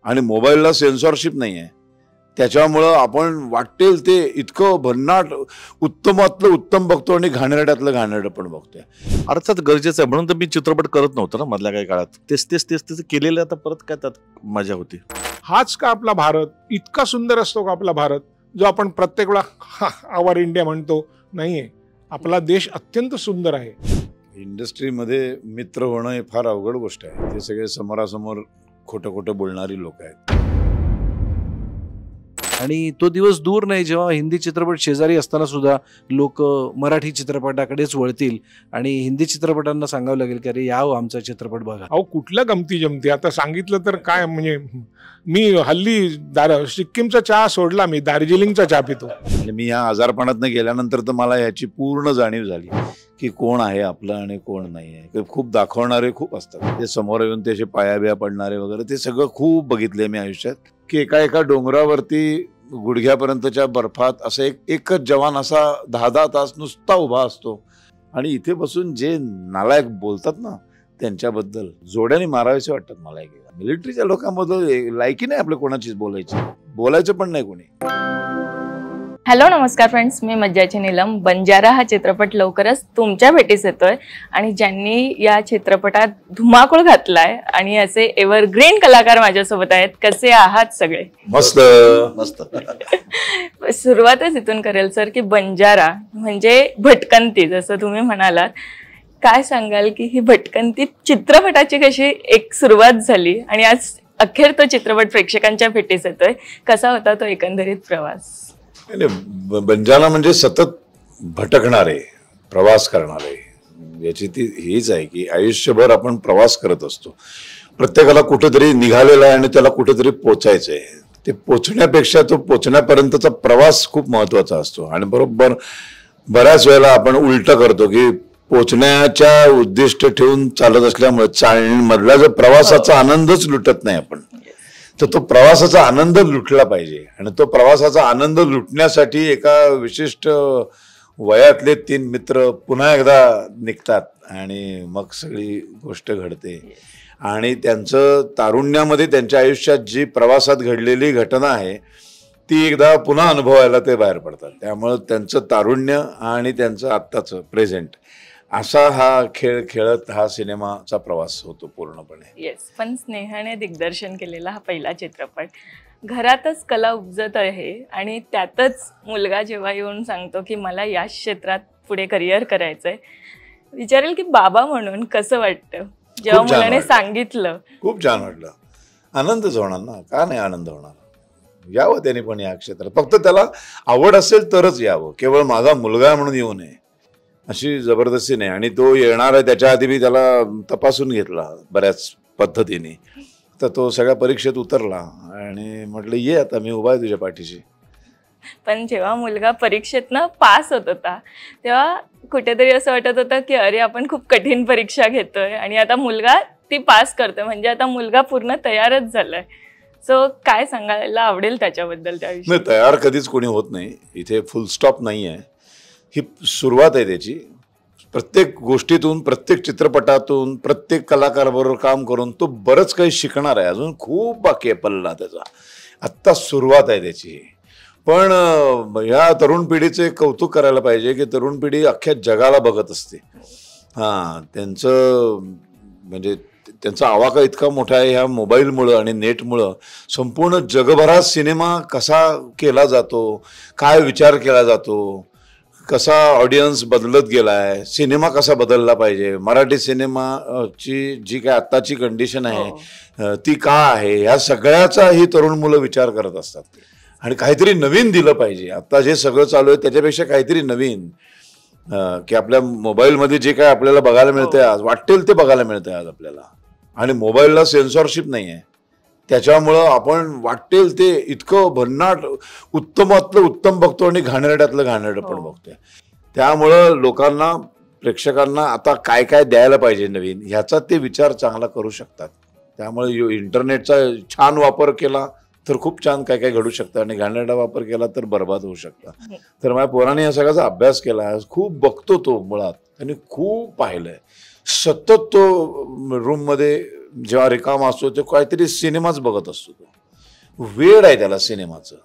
आणि मोबाईलला सेन्सॉरशिप नाही आहे, त्याच्यामुळं आपण वाटेल ते इतकं भन्नाट उत्तमातलं उत्तम बघतो आणि घाणेरड्यातलं घाणेरडं पण बघतोय. अर्थात गरजेचं आहे, म्हणून तर मी चित्रपट करत नव्हतो ना मधल्या काही काळात. तेच केलेलं, आता परत काय त्यात मजा होती. हाच का आपला भारत? इतका सुंदर असतो का आपला भारत, जो आपण प्रत्येक वेळा आवर इंडिया म्हणतो? नाहीये, आपला देश अत्यंत सुंदर आहे. इंडस्ट्रीमध्ये मित्र होणं हे फार अवघड गोष्ट आहे. ते सगळे समोरासमोर खोटं खोटं बोलणारी लोक आहेत. आणि तो दिवस दूर नाही जेव्हा हिंदी चित्रपट शेजारी असताना सुद्धा लोक मराठी चित्रपटाकडेच वळतील आणि हिंदी चित्रपटांना सांगावं लागेल की अरे याव आमचा चित्रपट बघा. अहो कुठल्या गमती जमती, आता सांगितलं तर काय, म्हणजे मी हल्ली सिक्कीमचा चहा सोडला, मी दार्जिलिंगचा चहा पितो. आणि मी या आजारपणातनं गेल्यानंतर तर मला याची पूर्ण जाणीव झाली की कोण आहे आपलं आणि कोण नाही आहे. खूप दाखवणारे खूप असतात, ते समोर येऊन त्याचे पायाबिया पडणारे वगैरे, ते सगळं खूप बघितले मी आयुष्यात. की एका डोंगरावरती गुडघ्यापर्यंतच्या बर्फात असं एकच जवान असा 10-10 तास नुसता उभा असतो आणि इथे बसून जे नालायक बोलतात ना त्यांच्याबद्दल जोड्याने मारावेसे वाटतात मला. मिलिटरीच्या लोकांबद्दल लायकी नाही आपल्या कोणाचीच बोलायचं पण नाही कोणी. हॅलो नमस्कार फ्रेंड्स, मी मज्जाची नीलम. बंजारा हा चित्रपट लवकरच तुमच्या भेटीस येतोय आणि ज्यांनी या चित्रपटात धुमाकूळ घातलाय आणि असे एव्हरग्रीन कलाकार माझ्यासोबत आहेत. कसे आहात सगळे? मस्त मस्त. सुरुवातच इथून करेल सर की बंजारा म्हणजे भटकंती, जसं तुम्ही म्हणालात. काय सांगाल की ही भटकंती चित्रपटाची कशी एक सुरुवात झाली आणि आज अखेर तो चित्रपट प्रेक्षकांच्या भेटीस येतोय? कसा होता तो एकंदरीत प्रवास? बंजारा म्हणजे सतत भटकणारे, प्रवास करणारे, याची ती हीच आहे की आयुष्यभर आपण प्रवास करत असतो. प्रत्येकाला कुठेतरी निघालेला आहे आणि त्याला कुठेतरी पोचायचंय. ते पोचण्यापेक्षा तो पोचण्यापर्यंतचा प्रवास खूप महत्वाचा असतो. आणि बरोबर बऱ्याच वेळेला आपण उलट करतो की पोचण्याच्या उद्दिष्ट ठेवून चालत असल्यामुळे मधला जो प्रवासाचा आनंदच लुटत नाही आपण. तर तो प्रवासाचा आनंद लुटला पाहिजे आणि तो प्रवासाचा आनंद लुटण्यासाठी एका विशिष्ट वयातले 3 मित्र पुन्हा एकदा निघतात आणि मग सगळी गोष्ट घडते. आणि त्यांचं तारुण्यामध्ये त्यांच्या आयुष्यात जी प्रवासात घडलेली घटना आहे ती एकदा पुन्हा अनुभवायला ते बाहेर पडतात. त्यामुळं त्यांचं तारुण्य आणि त्यांचं आत्ताचं प्रेझेंट असा हा खेळ खेळत हा सिनेमाचा प्रवास होतो पूर्णपणे. येस, पण स्नेहाने दिग्दर्शन केलेला हा पहिला चित्रपट. घरातच कला उपजत आहे आणि त्यातच मुलगा जेव्हा येऊन सांगतो की मला या क्षेत्रात पुढे करिअर करायचंय, विचारेल की बाबा म्हणून कसं वाटतं जेव्हा मुलाने सांगितलं? खूप छान वाटलं. आनंदच होणार ना, का नाही आनंद होणार? यावं त्याने पण या क्षेत्रात, फक्त त्याला आवड असेल तरच यावं. केवळ माझा मुलगा म्हणून येऊ नये अशी जबरदस्ती नाही. आणि तो येणार आहे त्याच्या आधी मी त्याला तपासून घेतला बऱ्याच पद्धतीने. तर तो सगळ्या परीक्षेत उतरला आणि म्हटलं ये आता, मी उभा आहे तुझ्या पाठीशी. पण जेव्हा मुलगा परीक्षेतनं पास होत होता तेव्हा कुठेतरी असं वाटत होतं की अरे आपण खूप कठीण परीक्षा घेतोय आणि आता मुलगा ती पास करतोय, म्हणजे आता मुलगा पूर्ण तयारच झालाय. सो काय सांगायला आवडेल त्याच्याबद्दल? त्याविषयी नाही, तयार कधीच कोणी होत नाही. इथे फुल स्टॉप नाही आहे, ही सुरुवात आहे त्याची. प्रत्येक गोष्टीतून, प्रत्येक चित्रपटातून, प्रत्येक कलाकाराबरोबर काम करून तो बरंच काही शिकणार आहे. अजून खूप बाकी आहे पल्ला त्याचा. आत्ता सुरुवात आहे त्याची. पण ह्या तरुण पिढीचे कौतुक करायला पाहिजे की तरुण पिढी अख्ख्या जगाला बघत असते. त्यांचं म्हणजे त्यांचा आवाका इतका मोठा आहे ह्या मोबाईलमुळं आणि नेटमुळं. संपूर्ण जगभरात सिनेमा कसा केला जातो, काय विचार केला जातो, कसा ऑडियन्स बदलत गेलाय, सिनेमा कसा बदलला पाहिजे, मराठी सिनेमाची जी काय आत्ताची कंडिशन आहे ती का आहे, ह्या सगळ्याचा ही तरुण मुलं विचार करत असतात. आणि काहीतरी नवीन दिलं पाहिजे. आता जे सगळं चालू आहे त्याच्यापेक्षा काहीतरी नवीन, की आपल्या मोबाईलमध्ये जे काय आपल्याला बघायला मिळतंय आज, वाटेल ते बघायला मिळतंय आज आपल्याला. आणि मोबाईलला सेन्सॉरशिप नाही आहे, त्याच्यामुळं आपण वाटेल ते इतकं भन्नाट उत्तमातलं उत्तम बघतो आणि घाणेरड्यातलं घाणेरडं पण बघतोय. त्यामुळं लोकांना, प्रेक्षकांना आता काय काय द्यायला पाहिजे नवीन, ह्याचा ते विचार चांगला करू शकतात. त्यामुळे इंटरनेटचा छान वापर केला तर खूप छान काय काय घडू शकतं आणि घाणेरडा वापर केला तर बरबाद होऊ शकतं. तर माझ्या पोराने या सगळ्याचा अभ्यास केला, खूप बघतो तो मुळात, आणि खूप पाहिलंय. सतत तो रूममध्ये जेव्हा रिकामा असतो तो काहीतरी सिनेमाच बघत असतो. तो वेळ आहे त्याला सिनेमाचं.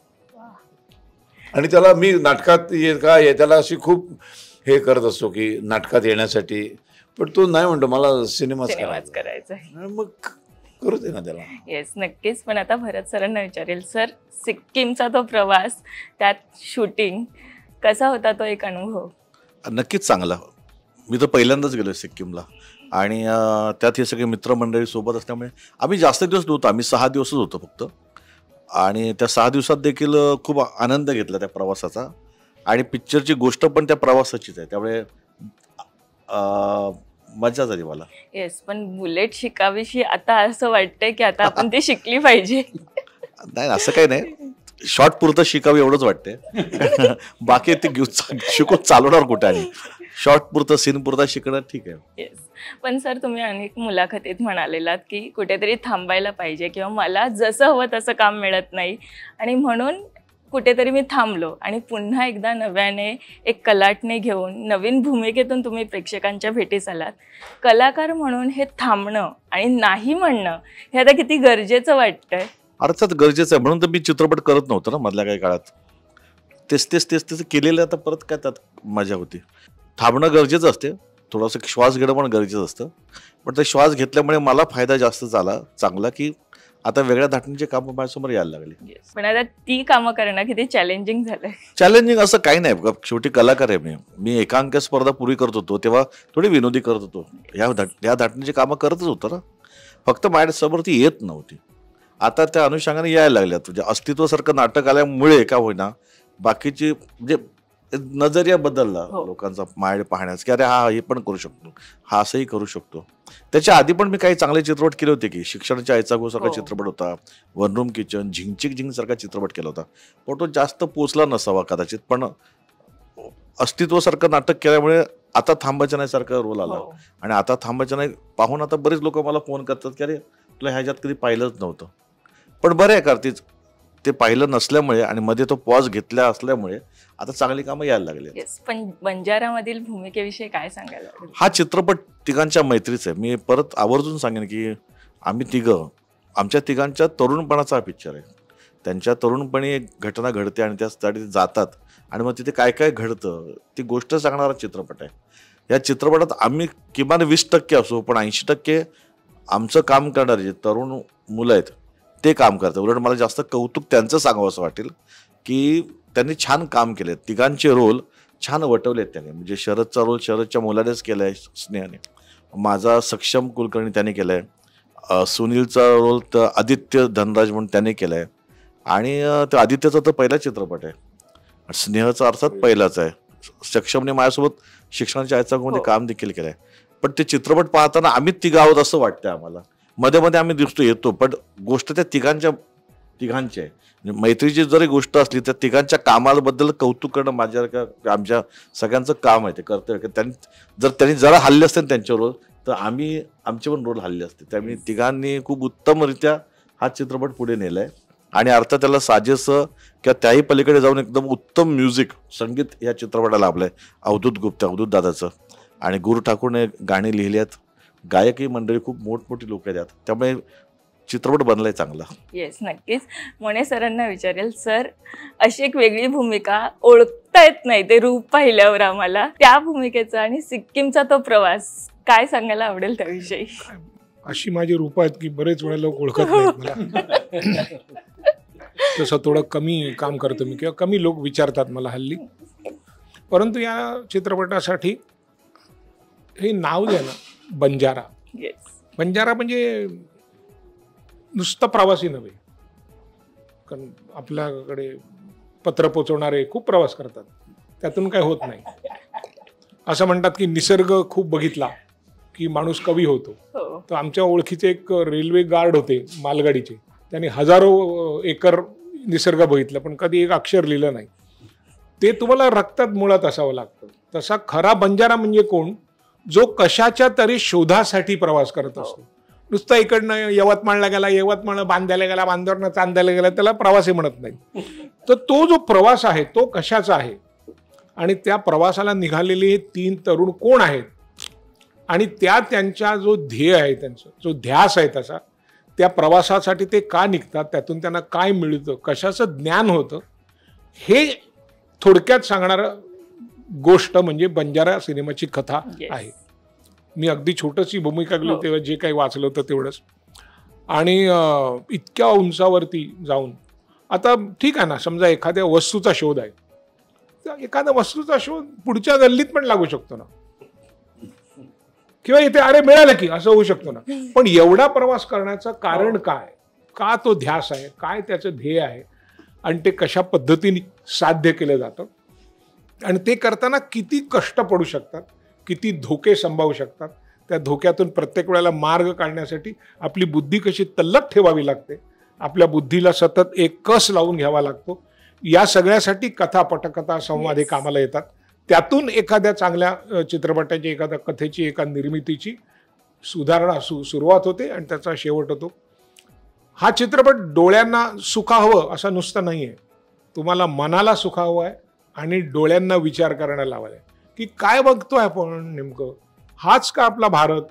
आणि त्याला मी नाटकात त्याला अशी खूप हे करत असतो की नाटकात येण्यासाठी, पण तो नाही म्हणतो मला सिनेमाच करायचा आहे. मग करू दे ना त्याला. येस, नक्कीच. पण आता भरत सरांना विचारेल, सर सिक्कीमचा तो प्रवास, त्यात शूटिंग कसा होता, तो एक अनुभव? नक्कीच चांगला. मी तर पहिल्यांदाच गेलो सिक्कीमला आणि त्यात हे सगळे मित्रमंडळी सोबत असल्यामुळे आम्ही जास्त दिवस नव्हतो, आम्ही 6 दिवसच होतो फक्त. आणि त्या 6 दिवसात देखील खूप आनंद घेतला त्या प्रवासाचा. आणि पिक्चरची गोष्ट पण त्या प्रवासाचीच आहे, त्यामुळे मजा झाली मला. येस, पण बुलेट शिकावीशी आता असं वाटतंय की आता आपण ती शिकली पाहिजे. नाही, असं काही नाही, शॉर्ट पुरतं शिकावी एवढंच वाटतंय. बाकी ते शिकून चालवणार कुठे, आणि शॉर्ट पुरतं सीन पुरता शिकणं ठीक आहे. येस, पण सर तुम्ही अनेक मुलाखतीत म्हणालेलात की कुठेतरी थांबायला पाहिजे, किंवा मला जसं हवं तसं काम मिळत नाही आणि म्हणून कुठेतरी मी थांबलो आणि पुन्हा एकदा नव्याने एक कलाटणी घेऊन नवीन भूमिकेतून तुम्ही प्रेक्षकांच्या भेटीस आलात. कलाकार म्हणून हे थांबणं आणि नाही म्हणणं हे आता किती गरजेचं वाटतंय? अर्थात गरजेचं आहे, म्हणून तर मी चित्रपट करत नव्हतं ना मधल्या काही काळात. तेच केलेलं आता परत काय त्यात मजा होती. थांबणं गरजेचं असते, थोडंसं श्वास घेणं पण गरजेचं असतं. पण ते श्वास घेतल्यामुळे मला फायदा जास्त झाला चांगला, की आता वेगळ्या धाटणीचे कामं माझ्यासमोर यायला लागली. पण आता ती कामं करणं किती चॅलेंजिंग झालंय? चॅलेंजिंग असं काही नाही, शेवटी कलाकार आहे मी एकांक स्पर्धा पूर्वी करत होतो तेव्हा थोडी विनोदी करत होतो, ह्या धाटणीची कामं करतच होतो ना, फक्त माझ्यासमोर ती येत नव्हती. आता त्या अनुषंगाने यायला लागल्यात. म्हणजे अस्तित्वासारखं नाटक आल्यामुळे का होईना बाकीची म्हणजे नजरिया बदलला लोकांचा माझ्याकडे पाहण्यास, की अरे हा हे पण करू शकतो, हा असंही करू शकतो. त्याच्या आधी पण मी काही चांगले चित्रपट केले होते की शिक्षणाच्या आईचा गो सारखा चित्रपट होता, वन रूम किचन, झिंग सारखा चित्रपट केला होता, पण तो जास्त पोचला नसावा कदाचित. पण अस्तित्वासारखं नाटक केल्यामुळे आता थांबायचं नाही सारखा रोल आला. आणि आता थांबायचं नाही पाहून आता बरेच लोक मला फोन करतात की अरे तुला ह्याच्यात कधी पाहिलंच नव्हतं. पण बरं आहे कार्तिक, ते पाहिलं नसल्यामुळे आणि मध्ये तो पॉज घेतला असल्यामुळे आता चांगली कामं यायला लागली. पण बंजारामधील भूमिकेविषयी काय सांगायला? हा चित्रपट तिघांच्या मैत्रीच आहे. मी परत आवर्जून सांगेन की आम्ही आमच्या तिघांच्या तरुणपणाचा हा पिक्चर आहे. त्यांच्या तरुणपणी एक घटना घडते आणि त्यासाठी ते जातात आणि मग तिथे काय काय घडतं ती गोष्ट सांगणारा चित्रपट आहे. या चित्रपटात आम्ही किमान 20% असो, पण 80% आमचं काम करणारे जे तरुण मुलं आहेत ते काम करतात. उलट मला जास्त कौतुक त्यांचं सांगावं असं वाटेल की त्यांनी छान काम केले. तिघांचे रोल छान वटवलेत त्याने. म्हणजे शरदचा रोल शरदच्या मुलानेच केला आहे स्नेहाने, माझा सक्षम कुलकर्णी त्याने केला आहे, सुनीलचा रोल तर आदित्य धनराज म्हणून त्याने केला आहे, आणि तो आदित्यचा तर पहिला चित्रपट आहे, स्नेहचा अर्थात पहिलाच आहे. सक्षमने माझ्यासोबत शिक्षणाच्या आईचा मध्ये काम देखील केलं आहे. पण ते चित्रपट पाहताना आम्ही तिघं आहोत असं वाटतं आम्हाला. मध्ये मध्ये आम्ही दिसतो येतो, पण गोष्ट त्या तिघांची आहे. मैत्रीची जरी गोष्ट असली तर तिघांच्या कामाबद्दल कौतुक करणं आमच्या सगळ्यांचं काम आहे, ते कर्तव्य. त्यांनी जरा हल्ले असते त्यांच्या रोल तर आमचे पण रोल हल्ले असते. त्यामुळे तिघांनी खूप उत्तमरित्या हा चित्रपट पुढे नेलाय. आणि अर्थात त्याला साजेसं किंवा त्याही पलीकडे जाऊन एकदम उत्तम म्युझिक संगीत या चित्रपटाला लाभलंय अवधूत दादाचं. आणि गुरु ठाकूरने गाणी लिहिली आहेत. गायकी मंडळी खूप मोठमोठी लोक आहेत, त्यामुळे चित्रपट बनलाय चांगला. येस, नक्कीच. मोने सरांना विचारेल, सर अशी एक वेगळी भूमिका ओळखता येत नाही ते रूप पाहिल्यावर आम्हाला, त्या भूमिकेचा आणि सिक्कीमचा तो प्रवास काय सांगायला आवडेल त्याविषयी? अशी माझी रूप आहेत की बरेच वेळा लोक ओळखत नाहीत मला. तसं थोडं कमी काम करतो मी, किंवा कमी लोक विचारतात मला हल्ली. परंतु या चित्रपटासाठी हे नाव जे आहे ना बंजारा, बंजारा म्हणजे नुसतं प्रवासी नव्हे. कारण आपल्याकडे पत्र पोचवणारे खूप प्रवास करतात, त्यातून काय होत नाही. असं म्हणतात की निसर्ग खूप बघितला की माणूस कवी होतो. तर आमच्या ओळखीचे एक रेल्वे गार्ड होते मालगाडीचे, त्यांनी हजारो एकर निसर्ग बघितलं पण कधी एक अक्षर लिहिलं नाही. ते तुम्हाला रक्तात मुळात असावं लागतं. तसा खरा बंजारा म्हणजे कोण, जो कशाच्या तरी शोधासाठी प्रवास करत असतो. नुसतं इकडनं यवतमाळला गेला, यवतमाळ बांधायला गेला, बांधावरनं चांदायला गेला, त्याला प्रवासी म्हणत नाही. तर तो जो प्रवास आहे तो कशाचा आहे आणि त्या प्रवासाला निघालेले हे 3 तरुण कोण आहेत आणि त्यांच्या जो ध्येय आहे, त्यांचा जो ध्यास आहे तसा, त्या प्रवासासाठी ते का निघतात, त्यातून त्यांना काय मिळतं, कशाचं ज्ञान होतं, हे थोडक्यात सांगणारं गोष्ट म्हणजे बंजारा सिनेमाची कथा आहे. मी अगदी छोटीशी भूमिका केली तेव्हा जे काही वाचलं होतं तेवढंच. आणि इतक्या उंचावरती जाऊन, आता ठीक आहे ना, समजा एखाद्या वस्तूचा शोध आहे, तर एखाद्या वस्तूचा शोध पुढच्या गल्लीत पण लागू शकतो ना, किंवा इथे अरे मिळालं की असं होऊ शकतो ना. पण एवढा प्रवास करण्याचं कारण काय, का तो ध्यास आहे, काय त्याचं ध्येय आहे, आणि ते कशा पद्धतीने साध्य केलं जातं, आणि ते करताना किती कष्ट पडू शकतात, किती धोके संभावू शकतात, त्या धोक्यातून प्रत्येक वेळेला मार्ग काढण्यासाठी आपली बुद्धी कशी तल्लख ठेवावी लागते, आपल्या बुद्धीला सतत एक कस लावून घ्यावा लागतो. या सगळ्यासाठी कथा, पटकथा, संवाद हे कामाला येतात. त्यातून एखाद्या चांगल्या चित्रपटाची, एखाद्या कथेची, एका निर्मितीची सुधारणा सुरुवात होते आणि त्याचा शेवट होतो. हा चित्रपट डोळ्यांना सुखावं असं नुसतं नाही आहे, तुम्हाला मनाला सुखावं आहे आणि डोळ्यांना विचार करायला लावायला आहे की काय बघतोय आपण नेमकं, हाच का आपला भारत,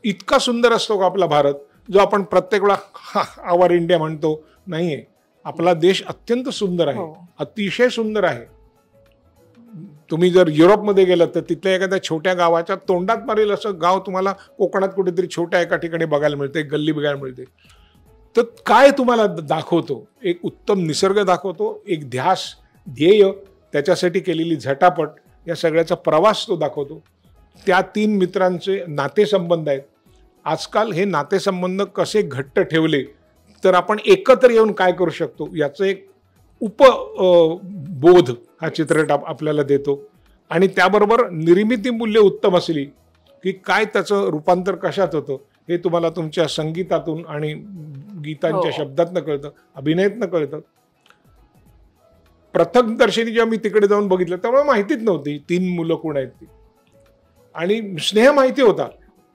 इतका सुंदर असतो का आपला भारत, जो आपण प्रत्येक वेळा आवर इंडिया म्हणतो. नाहीये, आपला देश अत्यंत सुंदर आहे, अतिशय सुंदर आहे. तुम्ही जर युरोपमध्ये गेलात तर तिथल्या एखाद्या छोट्या गावाच्या तोंडात मारेल असं गाव तुम्हाला कोकणात कुठेतरी छोट्या एका ठिकाणी बघायला मिळते, गल्ली बघायला मिळते. तर काय तुम्हाला दाखवतो, एक उत्तम निसर्ग दाखवतो, एक ध्यास, ध्येय, त्याच्यासाठी केलेली झटापट, या सगळ्याचा प्रवास तो दाखवतो. त्या 3 मित्रांचे नातेसंबंध आहेत. आजकाल हे नातेसंबंध कसे घट्ट ठेवले तर आपण एकत्र येऊन काय करू शकतो याचं एक उपबोध हा चित्रपट आपल्याला देतो. आणि त्याबरोबर निर्मिती मूल्य उत्तम असली की काय त्याचं रूपांतर कशात होतं हे तुम्हाला तुमच्या संगीतातून आणि गीतांच्या शब्दातनं कळतं, अभिनयातनं कळतं. प्रथमदर्शनी जेव्हा मी तिकडे जाऊन बघितलं तेव्हा माहितीच नव्हती 3 मुलं कोण आहेत ती, आणि स्नेह माहिती होता,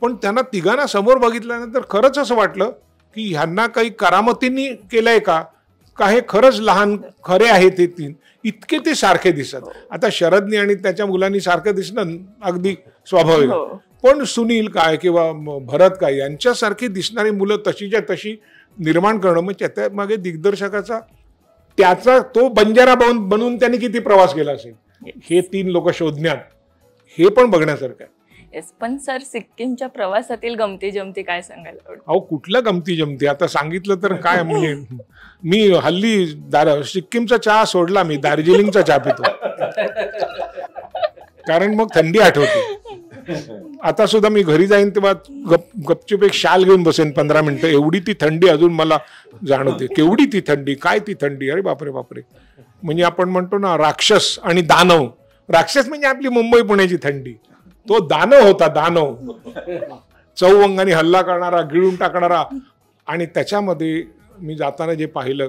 पण त्यांना तिघांना समोर बघितल्यानंतर खरंच असं वाटलं की ह्यांना काही करामतींनी केलंय का हे खरंच लहान खरे आहेत ते 3, इतके ते सारखे दिसत. आता शरदनी आणि त्याच्या मुलांनी सारखं दिसणं अगदी स्वाभाविक, पण सुनील काय किंवा भरत काय यांच्यासारखी दिसणारी मुलं तशीच्या तशी निर्माण करणं, म्हणजे त्या मागे दिग्दर्शकाचा त्याचा तो बंजारा बनवून त्यांनी किती प्रवास केला असेल हे 3 लोक शोधण्यात, हे पण बघण्यासारखं आहे. पण सर, सिक्कीमच्या प्रवासातील गमती जमती काय सांगायला आवडेल? अहो, कुठल्या गमती जमती आता सांगितलं तर काय, म्हणजे मी हल्ली सिक्कीमचा चहा सोडला, मी दार्जिलिंगचा चहा पितो, कारण मग थंडी आठवते. आता सुद्धा मी घरी जाईन तेव्हा गपचूप एक शाल घेऊन बसेन 15 मिनिटं, एवढी ती थंडी अजून मला जाणवते. केवढी ती थंडी, काय ती थंडी, अरे बापरे बापरे. म्हणजे आपण म्हणतो ना राक्षस आणि दानव, राक्षस म्हणजे आपली मुंबई पुण्याची थंडी, तो दानव होता, दानव, चौअंगाने हल्ला करणारा, गिळून टाकणारा. आणि त्याच्यामध्ये मी जाताना जे पाहिलं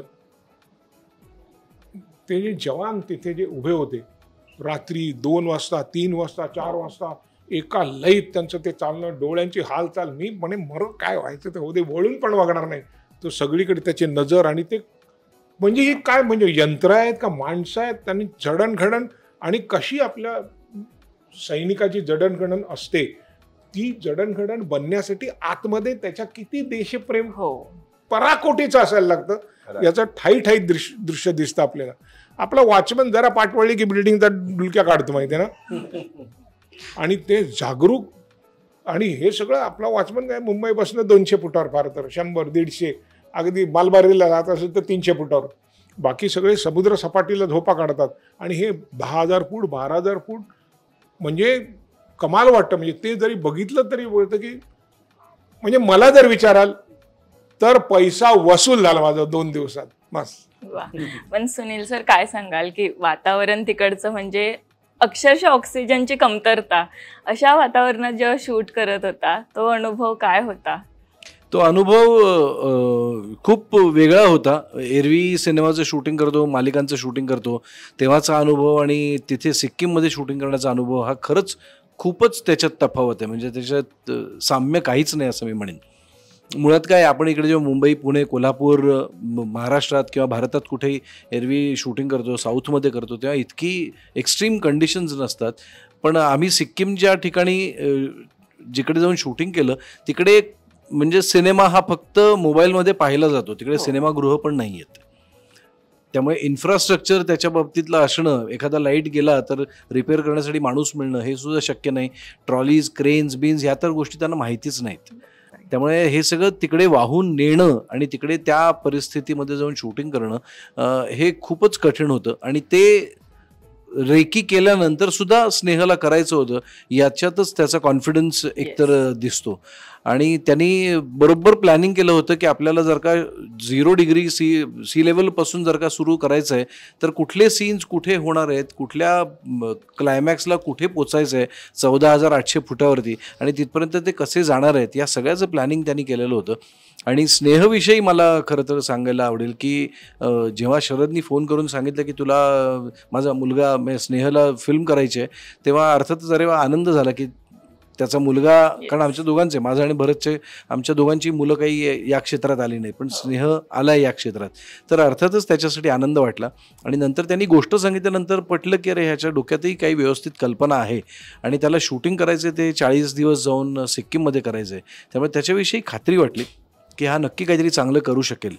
ते जे जवान तिथे जे उभे होते, रात्री 2 वाजता, 3 वाजता, 4 वाजता एका लईत त्यांचं ते चालणं, डोळ्यांची हालचाल, मी म्हणे मरण काय व्हायचं ते होते, वळून पण बघणार नाही तो, सगळीकडे त्याची नजर. आणि ते म्हणजे हे काय, म्हणजे यंत्र आहेत का माणसं आहेत, त्यांनी जडणघडण, आणि कशी आपल्या सैनिकाची जडणघडण असते, ती जडणघडण बनण्यासाठी आतमध्ये त्याच्या किती देशप्रेम पराकोटीचं असायला लागतं, याचं ठाई ठाई दृश्य दिसतं आपल्याला. आपला वॉचमन जरा पाठवली की बिल्डिंगचा डुलक्या काढतो, माहिती आहे ना. आणि ते जागरूक, आणि हे सगळं आपला वॉचमन काय मुंबईपासून 200 फुटावर, फार तर 100-150, अगदी मालबारीला राहत असेल तर 300 फुटावर, बाकी सगळे समुद्र सपाटीला झोपा काढतात. आणि हे 10,000 फूट 12,000 फूट, म्हणजे कमाल वाटतं. म्हणजे ते जरी बघितलं तरी बोलतं की, म्हणजे मला जर विचाराल तर पैसा वसूल झाला माझा 2 दिवसात बस. पण सुनील सर, काय सांगाल की वातावरण तिकडचं, म्हणजे अक्षरशः ऑक्सिजनची कमतरता, अशा वातावरणात जेव्हा शूट करत होता तो अनुभव काय होता? तो अनुभव खूप वेगळा होता. एरवी सिनेमाचं शूटिंग करतो, मालिकांचं शूटिंग करतो तेव्हाचा अनुभव आणि तिथे सिक्कीममध्ये शूटिंग करण्याचा अनुभव हा खरंच खूपच त्याच्यात तफावत आहे. म्हणजे त्याच्यात साम्य काहीच नाही असं मी म्हणेन. मुळात काय, आपण इकडे जेव्हा मुंबई, पुणे, कोल्हापूर, महाराष्ट्रात किंवा भारतात कुठेही एरवी शूटिंग करतो, साऊथमध्ये करतो, तेव्हा इतकी एक्स्ट्रीम कंडिशन्स नसतात. पण आम्ही सिक्कीम ज्या ठिकाणी जिकडे जाऊन शूटिंग केलं तिकडे म्हणजे सिनेमा हा फक्त मोबाईलमध्ये पाहिला जातो, तिकडे सिनेमागृह पण नाही आहेत. त्यामुळे इन्फ्रास्ट्रक्चर त्याच्या बाबतीतलं असणं, एखादा लाईट गेला तर रिपेअर करण्यासाठी माणूस मिळणं हे सुद्धा शक्य नाही. ट्रॉलीज, क्रेन्स, बीन्स ह्या तर गोष्टी त्यांना माहितीच नाहीत. त्यामुळे हे सगळं तिकडे वाहून नेणं आणि तिकडे त्या परिस्थितीमध्ये जाऊन शूटिंग करणं हे खूपच कठीण होतं. आणि ते रेकी केल्यानंतर सुद्धा स्नेहाला करायचं होतं, याच्यातच त्याचा कॉन्फिडन्स एकतर दिसतो. आणि त्यांनी बरोबर प्लॅनिंग केलं होतं की आपल्याला जर का 0 डिग्री सी लेवलपासून जर का सुरू करायचं आहे तर कुठले सीन्स कुठे होणार आहेत, कुठल्या क्लायमॅक्सला कुठे पोचायचं आहे 14,800 फुटावरती आणि तिथपर्यंत ते कसे जाणार आहेत, या सगळ्याचं प्लॅनिंग त्यांनी केलेलं होतं. आणि स्नेहविषयी मला खरं तर सांगायला आवडेल की जेव्हा शरदनी फोन करून सांगितलं की तुला माझा मुलगा स्नेहला फिल्म करायची आहे, तेव्हा अर्थातच अरे आनंद झाला की त्याचा मुलगा, कारण आमच्या दोघांचे, माझं आणि भरतचे, आमच्या दोघांची मुलं काही या क्षेत्रात आली नाही, पण स्नेह आला या क्षेत्रात, तर अर्थातच त्याच्यासाठी आनंद वाटला. आणि नंतर त्यांनी गोष्ट सांगितल्यानंतर पटलं की अरे ह्याच्या डोक्यातही काही व्यवस्थित कल्पना आहे आणि त्याला शूटिंग करायचं ते 40 दिवस जाऊन सिक्कीममध्ये करायचं आहे. त्यामुळे त्याच्याविषयी खात्री वाटली की हा नक्की काहीतरी चांगलं करू शकेल.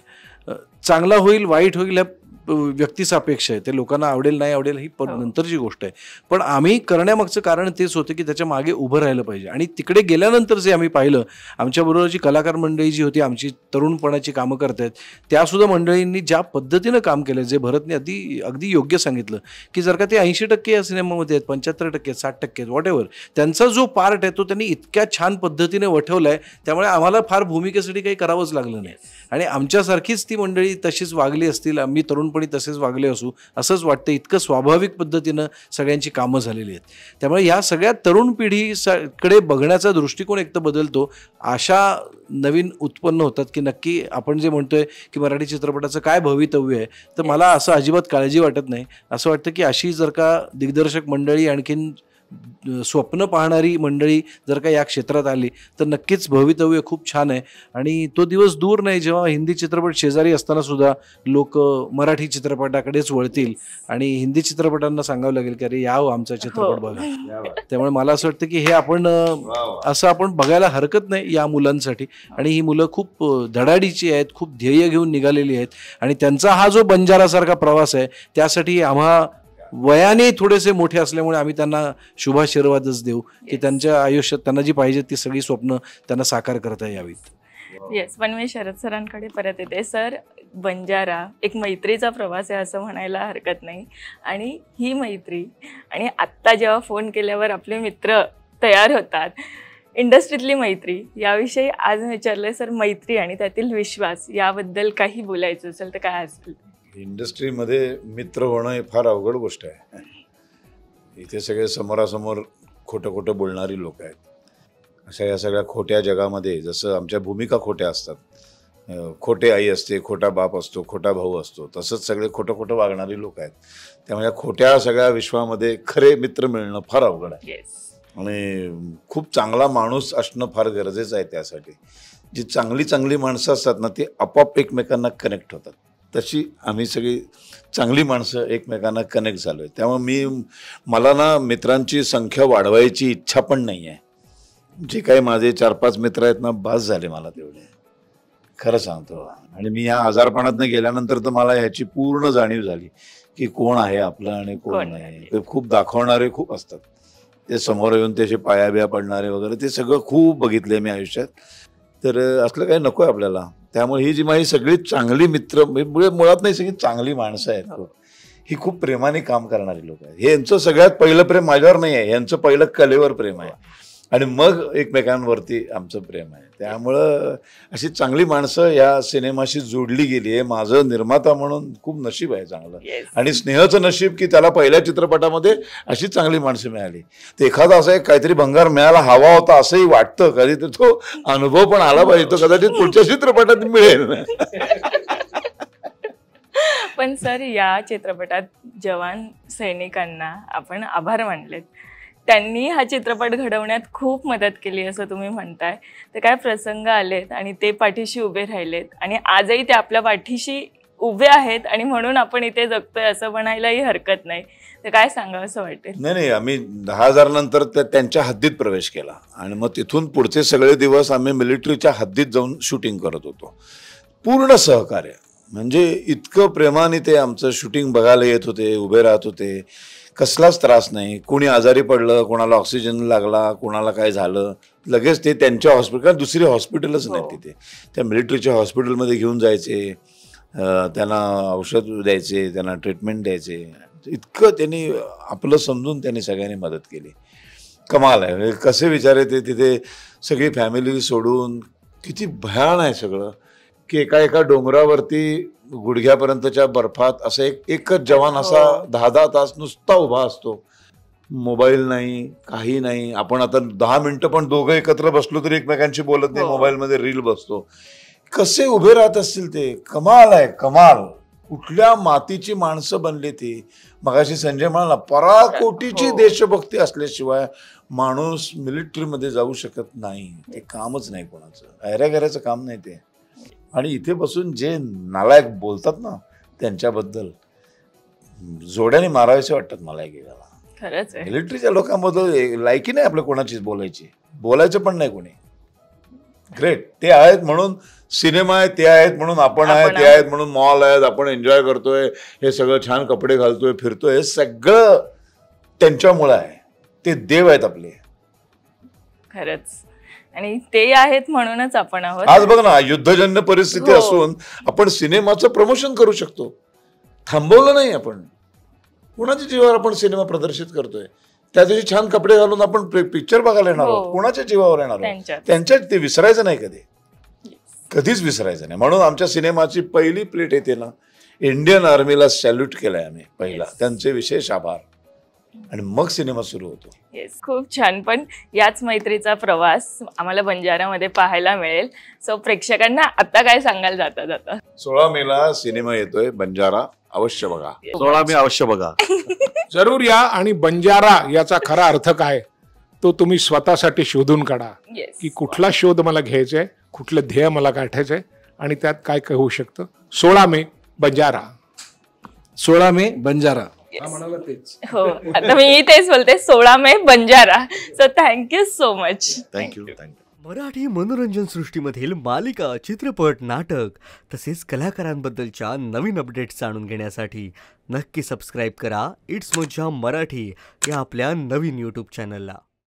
चांगला होईल वाईट होईल ह्या व्यक्तिसापेक्ष आहे, ते लोकांना आवडेल नाही आवडेल ही नंतरची गोष्ट आहे. पण आम्ही करण्यामागचं कारण तेच होतं की त्याच्या मागे उभं राहिलं पाहिजे. आणि तिकडे गेल्यानंतर जे आम्ही पाहिलं, आमच्याबरोबरची कलाकार मंडळी जी होती, आमची तरुणपणाची कामं करतायत, त्यासुद्धा मंडळींनी ज्या पद्धतीनं काम केलं, जे भरतने अगदी योग्य सांगितलं की जर का ते 80% या सिनेमामध्ये आहेत, 75%, 60%, वॉट एव्हर, त्यांचा जो पार्ट आहे तो त्यांनी इतक्या छान पद्धतीने वठवला आहे. त्यामुळे आम्हाला फार भूमिकेसाठी काही करावंच लागलं नाही. आणि आमच्यासारखीच ती मंडळी तशीच वागली असतील, आम्ही तरुणपणी तसेच वागले असू असंच वाटतं. इतकं स्वाभाविक पद्धतीनं सगळ्यांची कामं झालेली आहेत. त्यामुळे या सगळ्या तरुण पिढीकडे बघण्याचा दृष्टिकोन एक तर बदलतो, आशा नवीन उत्पन्न होतात की नक्की आपण जे म्हणतोय की मराठी चित्रपटाचं काय भवितव्य आहे, तर मला असं अजिबात काळजी वाटत नाही. असं वाटतं की अशी जर का दिग्दर्शक मंडळी, आणखीन स्वप्न पाहणारी मंडळी जर का या क्षेत्रात आली तर नक्कीच भवितव्य खूप छान आहे. आणि तो दिवस दूर नाही जेव्हा हिंदी चित्रपट शेजारी असताना सुद्धा लोक मराठी चित्रपटाकडेच वळतील आणि हिंदी चित्रपटांना सांगावं लागेल की अरे याव आमचा चित्रपट बघा. त्यामुळे मला असं वाटतं की हे आपण आपण बघायला हरकत नाही या मुलांसाठी. आणि ही मुलं खूप धडाडीची आहेत, खूप ध्येय घेऊन निघालेली आहेत. आणि त्यांचा हा जो बंजारासारखा प्रवास आहे त्यासाठी आम्हा वयाने थोडेसे मोठे असल्यामुळे आम्ही त्यांना शुभाशीर्वादच देऊ की त्यांच्या आयुष्यात त्यांना जी पाहिजे ती सगळी स्वप्न त्यांना साकार करता यावीत. येस, पण मी शरद सरांकडे परत येते. सर, बंजारा एक मैत्रीचा प्रवास आहे असं म्हणायला हरकत नाही. आणि ही मैत्री, आणि आत्ता जेव्हा फोन केल्यावर आपले मित्र तयार होतात, इंडस्ट्रीतली मैत्री याविषयी आज विचारलंय. सर, मैत्री आणि त्यातील विश्वास याबद्दल काही बोलायचं असेल तर काय असेल? इंडस्ट्रीमध्ये मित्र होणं हे फार अवघड गोष्ट आहे. इथे सगळे समोरासमोर खोटं खोटं बोलणारी लोक आहेत. अशा या सगळ्या खोट्या जगामध्ये जसं आमच्या भूमिका खोट्या असतात, खोटे आई असते, खोटा बाप असतो, खोटा भाऊ असतो, तसंच सगळे खोटं खोटं वागणारी लोक आहेत. त्यामुळे खोट्या सगळ्या विश्वामध्ये खरे मित्र मिळणं फार अवघड आहे. आणि खूप चांगला माणूस असणं फार गरजेचं आहे. त्यासाठी जी चांगली माणसं असतात ना, ती आपोआप एकमेकांना कनेक्ट होतात. तशी आम्ही सगळी चांगली माणसं एकमेकांना कनेक्ट झालो आहे. त्यामुळे मला ना मित्रांची संख्या वाढवायची इच्छा पण नाही आहे. जे काही माझे 4-5 मित्र आहेत ना, बास झाले मला तेवढे, खरं सांगतो. आणि मी ह्या आजारपणातनं गेल्यानंतर तर मला ह्याची पूर्ण जाणीव झाली की कोण आहे आपलं आणि कोण नाही. ते खूप दाखवणारे खूप असतात, ते समोर येऊन त्याचे पायाबिया पडणारे वगैरे, ते सगळं खूप बघितले मी आयुष्यात. तर असलं काही नको आहे आपल्याला. त्यामुळे ही जी माझी सगळी चांगली मित्र, मुळात नाही, सगळी चांगली माणसं आहेत, ही खूप प्रेमाने काम करणारी लोक आहेत. हे यांचं सगळ्यात पहिलं प्रेम माझ्यावर नाही आहे, यांचं पहिलं कलेवर प्रेम आहे आणि मग एकमेकांवरती आमचं प्रेम आहे. त्यामुळं अशी चांगली माणसं या सिनेमाशी जोडली गेली आहे. माझं निर्माता म्हणून खूप नशीब आहे चांगलं. आणि स्नेहचं नशीब की त्याला पहिल्या चित्रपटामध्ये अशी चांगली माणसं मिळाली. ते एखादा असं एक काहीतरी भंगार मिळायला हवा होता असंही वाटतं कधी, तर तो अनुभव पण आला पाहिजे, तो कदाचित पुढच्या चित्रपटात मिळेल. पण सर, या चित्रपटात जवान सैनिकांना आपण आभार मानलेत. त्यांनी हा चित्रपट घडवण्यात खूप मदत केली असं तुम्ही म्हणताय. तर काय प्रसंग आलेत आणि ते पाठीशी उभे राहिलेत आणि आजही ते आपल्या पाठीशी उभे आहेत आणि म्हणून आपण इथे जगतोय असं म्हणायलाही हरकत नाही. तर काय सांगावं असं वाटेल? नाही, आम्ही 10,000 नंतर त्यांच्या हद्दीत प्रवेश केला आणि मग तिथून पुढचे सगळे दिवस आम्ही मिलिटरीच्या हद्दीत जाऊन शूटिंग करत होतो. पूर्ण सहकार्य, म्हणजे इतकं प्रेमाने ते आमचं शूटिंग बघायला येत होते, उभे राहत होते, कसलाच त्रास नाही. कोणी आजारी पडलं, कोणाला ऑक्सिजन लागला, कोणाला काय झालं, लगेच ते त्यांच्या हॉस्पिटल, कारण दुसरी हॉस्पिटलच नाही तिथे, त्या मिलिटरीच्या हॉस्पिटलमध्ये घेऊन जायचे, त्यांना औषध द्यायचे, त्यांना ट्रीटमेंट द्यायचे. इतकं त्यांनी आपलं समजून त्यांनी सगळ्यांनी मदत केली. कमाल आहे. म्हणजे कसे विचार ते तिथे सगळी फॅमिली सोडून, किती भयान आहे सगळं, की एका डोंगरावरती गुडघ्यापर्यंतच्या बर्फात असं एकच जवान असा 10-10 तास नुसता उभा असतो. मोबाईल नाही, काही नाही. आपण आता 10 मिनिटं पण दोघं एकत्र बसलो तरी एकमेकांशी बोलत नाही, मोबाईलमध्ये रील बसतो. कसे उभे राहत असतील ते. कमाल आहे, कमाल. कुठल्या मातीची माणसं बनली ती. मगाशी संजय म्हणाला, पराकोटीची देशभक्ती असल्याशिवाय माणूस मिलिटरीमध्ये जाऊ शकत नाही. ते कामच नाही कोणाचं, ऐऱ्यागऱ्याचं काम नाही ते. आणि इथे बसून जे नालायक बोलतात ना त्यांच्याबद्दल, जोड्याने मारायचे वाटतात मला एकेकाला. खरंच आहे. मिलिटरीच्या लोकांबद्दल लायकी नाही आपल्या कोणाचीच बोलायची, बोलायचं पण नाही कोणी. ग्रेट. ते आहेत म्हणून सिनेमा आहे, ते आहेत म्हणून आपण आहे, ते आहेत म्हणून मॉल आहेत, आपण एन्जॉय करतोय, हे सगळं छान कपडे घालतोय, फिरतोय, हे सगळं त्यांच्यामुळे आहे. ते देव आहेत आपले. खरंच. आणि ते आहेत म्हणूनच आपण आहोत. आज बघ ना, युद्धजन्य परिस्थिती असून आपण सिनेमाचं प्रमोशन करू शकतो. थांबवलं नाही आपण. कुणाच्या जीवावर आपण सिनेमा प्रदर्शित करतोय. त्या दिवशी छान कपडे घालून आपण पिक्चर बघायला येणार आहोत. कुणाच्या जीवावर येणार आहोत? त्यांच्यात. ते विसरायचं नाही कधी, कधीच विसरायचं नाही. म्हणून आमच्या सिनेमाची पहिली प्लेट येते ना, इंडियन आर्मीला सॅल्यूट केलाय आम्ही पहिला. त्यांचे विशेष आभार. आणि मग सिनेमा सुरू होतो. येस, खूप छान. पण याच मैत्रीचा प्रवास आम्हाला बंजारामध्ये पाहायला मिळेल. सो प्रेक्षकांना आता काय सांगाल जाता जाता? 16 मेला सिनेमा येतोय बंजारा, अवश्य बघा. 16 मे अवश्य बघा. जरूर या. आणि बंजारा याचा खरा अर्थ काय तो तुम्ही स्वतःसाठी शोधून काढा, की कुठला शोध मला घ्यायचा आहे, कुठलं ध्येय मला गाठायचं आहे आणि त्यात काय काय होऊ शकतं. 16 मे बंजारा. 16 मे बंजारा. हो, आता मी तेच बोलते, 16 May Banjara. So thank you so much. Thank you. Marathi मनोरंजन सृष्टीमधील मालिका, चित्रपट, नाटक तसेच कलाकारांबद्दलच्या नवीन अपडेट्स जाणून घेण्यासाठी नक्की सबस्क्राईब करा इट्स मज्जा मराठी या आपल्या नवीन यूट्यूब चॅनलला.